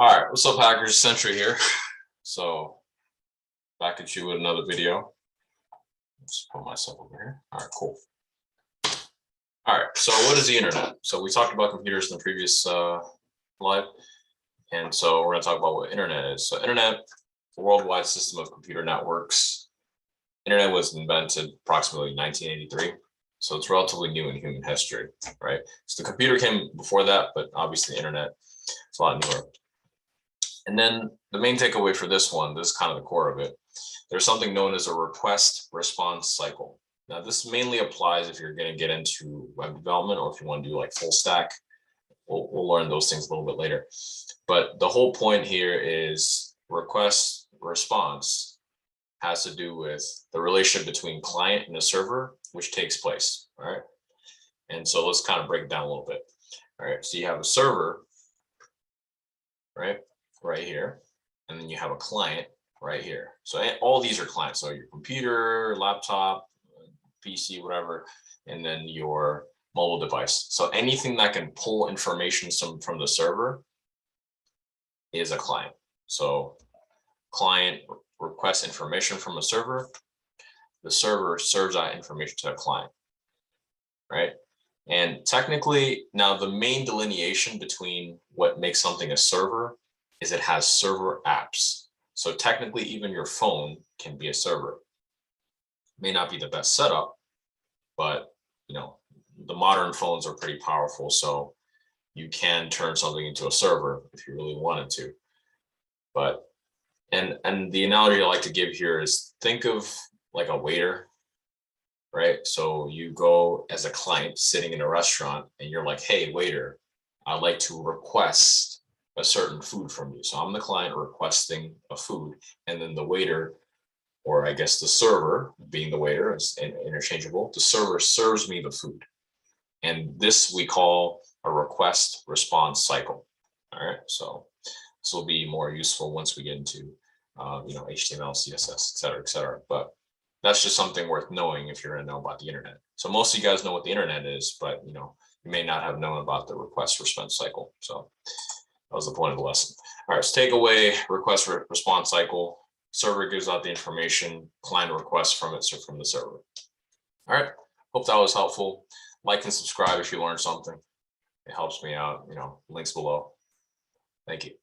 All right, what's up, hackers? Sentry here. So back at you with another video. Let's put myself over here. All right, cool. All right, so what is the internet? So we talked about computers in the previous live, and so we're going to talk about what internet is. So internet, a worldwide system of computer networks. Internet was invented approximately 1983, so it's relatively new in human history, right? So the computer came before that, but obviously the internet is a lot newer. And then the main takeaway for this one, this is kind of the core of it. There's something known as a request response cycle. Now, this mainly applies if you're going to get into web development or if you want to do like full stack. We'll learn those things a little bit later. But the whole point here is request response has to do with the relationship between client and the server, which takes place. All right. And so let's kind of break it down a little bit. All right. So you have a server, right here, and then you have a client right here. So all these are clients. So your computer, laptop, PC, whatever, and then your mobile device. So anything that can pull information from the server is a client. So client requests information from a server. The server serves that information to a client, right? And technically, now the main delineation between what makes something a server is it has server apps. So technically, even your phone can be a server. May not be the best setup, but the modern phones are pretty powerful, so you can turn something into a server if you really wanted to. But and the analogy I like to give here is think of like a waiter, right? So you go as a client sitting in a restaurant and you're like, hey, waiter, I'd like to request a certain food from you. So I'm the client requesting a food, and then the waiter, or I guess the server, being the waiter, is interchangeable. The server serves me the food. And this we call a request response cycle. All right. So this will be more useful once we get into HTML, CSS, et cetera, et cetera. But that's just something worth knowing if you're going to know about the internet. So most of you guys know what the internet is, but you may not have known about the request response cycle. So that was the point of the lesson. All right, so takeaway, request response cycle. Server gives out the information, client requests from it, so from the server. All right, hope that was helpful. Like and subscribe if you learned something. It helps me out, links below. Thank you.